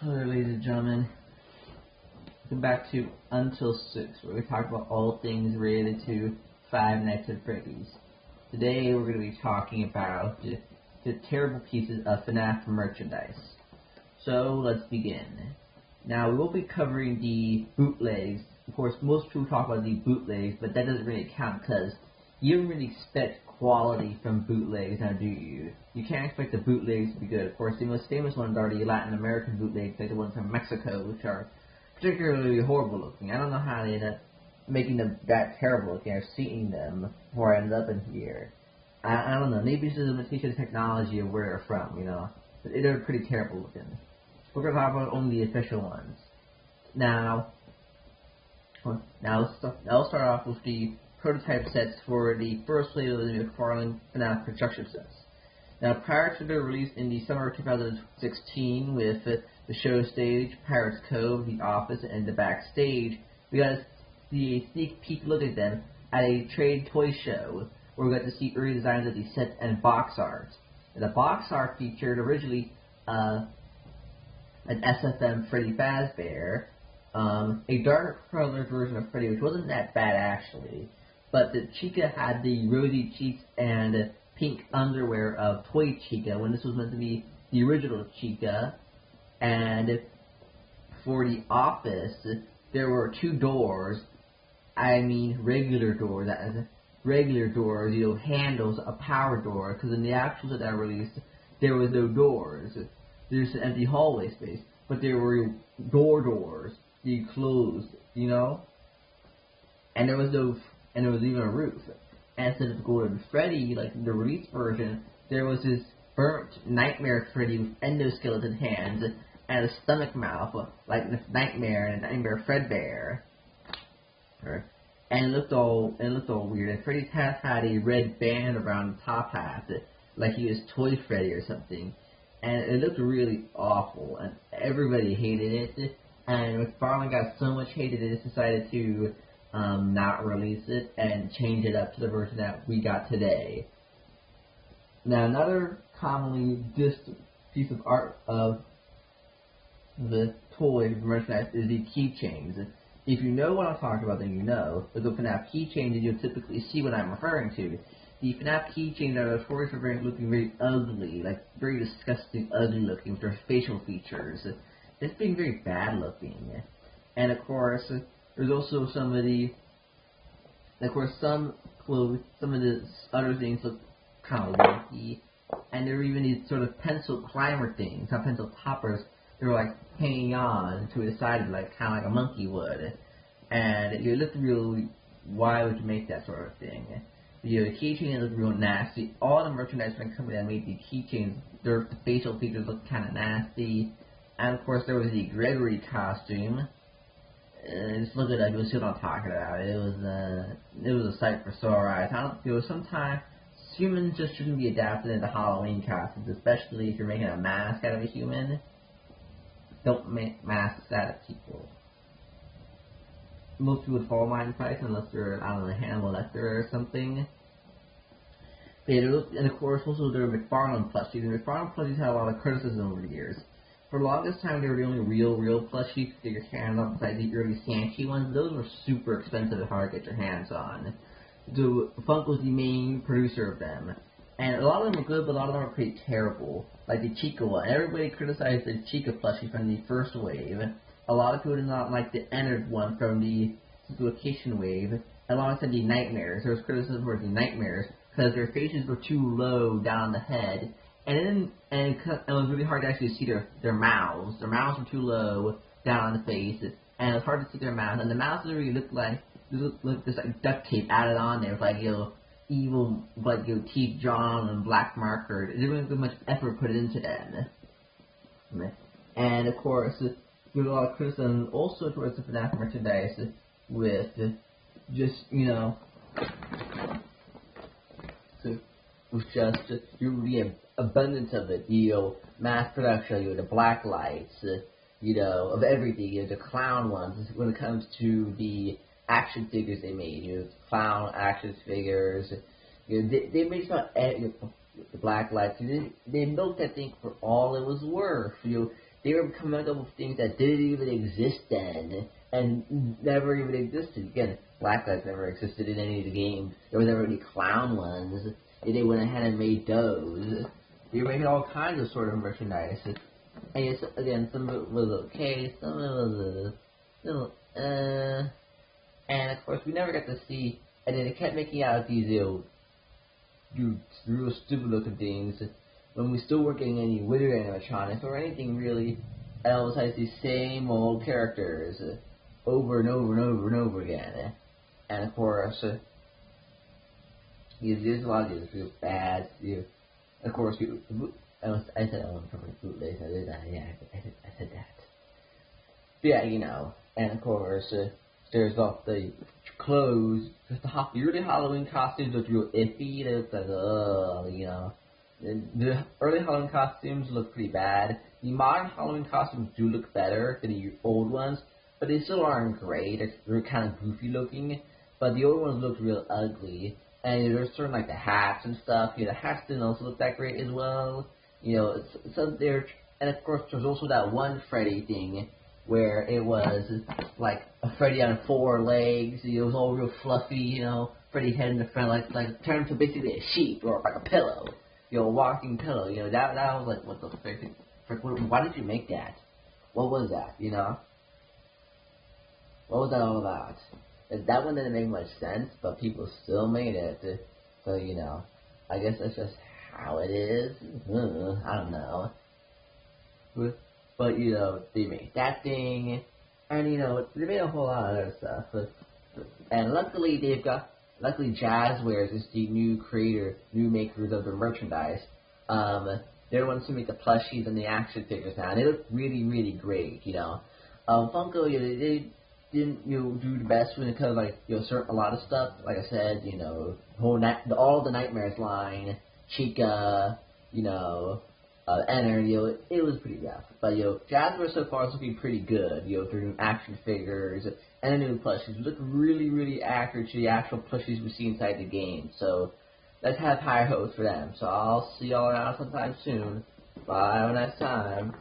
Hello, ladies and gentlemen. Welcome back to Until 6, where we talk about all things related to Five Nights at Freddy's. Today, we're going to be talking about the terrible pieces of FNAF merchandise. So, let's begin. Now, we will be covering the bootlegs. Of course, most people talk about the bootlegs, but that doesn't really count because you don't really expect quality from bootlegs, now do you? You can't expect the bootlegs to be good. Of course, the most famous ones are the Latin American bootlegs, like the ones from Mexico, which are particularly horrible looking. I don't know how they end up making them that terrible looking. I've seen them before I ended up in here. I don't know, maybe it's a limitation of technology of where they're from, you know. But they're pretty terrible looking. We're going to talk about only the official ones. Now I'll start off with the prototype sets for the first wave of the McFarlane FNAF construction sets. Now, prior to their release in the summer of 2016 with the show stage, Pirates Cove, the office, and the backstage, we got to see a sneak peek look at them at a trade toy show, where we got to see early designs of the sets and box art. And the box art featured originally an SFM Freddy Fazbear, a darker colored version of Freddy, which wasn't that bad actually, but the Chica had the rosy cheeks and pink underwear of Toy Chica, when this was meant to be the original Chica. And for the office, there were two doors, regular doors, you know, handles, a power door, because in the actual set that released, there was no doors. There's an empty hallway space, but there were doors, you closed, you know? And there was even a roof. And instead of Golden Freddy, like the release version, there was this burnt Nightmare Freddy with endoskeleton hands and a stomach mouth, like Nightmare and Nightmare Fredbear. And it looked all weird. And Freddy's hat had a red band around the top hat, like he was Toy Freddy or something. And it looked really awful, and everybody hated it. And McFarlane got so much hate that they just decided to not release it and change it up to the version that we got today. Now, another commonly dissed piece of art of the toy merchandise is the keychains. If you know what I'm talking about, then you know. With the FNAF keychains, you'll typically see what I'm referring to. The FNAF keychains are notorious for looking very ugly, like very disgusting, ugly looking, with their facial features. It's being very bad looking. And of course, there's also some of the, some clothes, some of the other things look kind of wonky. And there are even these sort of pencil climber things, not pencil toppers. They're like hanging on to the side, like kind of like a monkey would. And you look really, why would you make that sort of thing? You know, the keychains look real nasty. All the merchandise company that made the keychains, their facial features look kind of nasty. And of course, there was the Gregory costume. Just look it up, you'll see what I'm talking about. It was a sight for sore eyes. Sometimes humans just shouldn't be adapted into Halloween costumes, especially if you're making a mask out of a human. Don't make masks out of people. Most people would fall my advice unless they're, I don't know, a Hannibal Lecter or something. And of course, also there are McFarlane plushies. And McFarlane plushies had a lot of criticism over the years. For the longest time, they were the only real plushies to get your hands on, besides the early Sanchez ones. Those were super expensive and hard to get your hands on. So Funk was the main producer of them. And a lot of them were good, but a lot of them were pretty terrible. Like the Chica one. Everybody criticized the Chica plushie from the first wave. A lot of people did not like the Ennard one from the location wave. Alongside the Nightmares. There was criticism for the Nightmares because their faces were too low down the head. And it was really hard to actually see their mouths. Their mouths were too low down on the face, and it was hard to see their mouths. And the mouths really looked like this like duct tape added on there with like evil teeth drawn and black marker. It didn't really put much effort put into them. And of course, there was a lot of criticism also towards the FNAF merchandise with just the abundance of it, mass production, the black lights, of everything, the clown ones, when it comes to the action figures they made, clown action figures, they made about the black lights, they milked that thing for all it was worth, they were coming up with things that didn't even exist then, and never even existed. Again, Black Lives never existed in any of the games. There was never any clown ones. They went ahead and made those. They were making all kinds of sort of merchandise. And it's, again, some of it was okay, some of it was a little, and of course we never got to see, and then they kept making out these, real stupid looking things, when we still weren't getting any Wither animatronics or anything really else. Besides these same old characters over and over and over and over again. And of course, there's a lot of these real bad. Of course, I said I wasn't covering bootlegs. I did that. Yeah, I said that. Yeah, and of course, there's all the clothes. Just the early Halloween costumes look real iffy. They look like, the early Halloween costumes look pretty bad. The modern Halloween costumes do look better than the old ones, but they still aren't great. They're kind of goofy looking, but the old ones look real ugly. And there's certain like the hats and stuff. The hats didn't also look that great as well. So there, and of course there's also that one Freddy thing where it was like a Freddy on 4 legs. It was all real fluffy. Freddy head in the front, like turned to basically a sheep or like a pillow. A walking pillow. That was like, what the frick? Why did you make that? What was that? What was that all about? That one didn't make much sense, but people still made it. So, I guess that's just how it is. I don't know. But, they made that thing, and, they made a whole lot of other stuff. And luckily, Jazzwares is the new makers of the merchandise. They're the ones who make the plushies and the action figures now, and they look really, really great, Funko, they didn't do the best when it comes a lot of stuff. Like I said, all the Nightmares line, Chica, Enter, it was pretty rough. But Jazzwares so far is looking pretty good. Through new action figures and the new plushies look really, really accurate to the actual plushies we see inside the game. So let's have high hopes for them. So I'll see y'all around sometime soon. Bye. Have a nice time.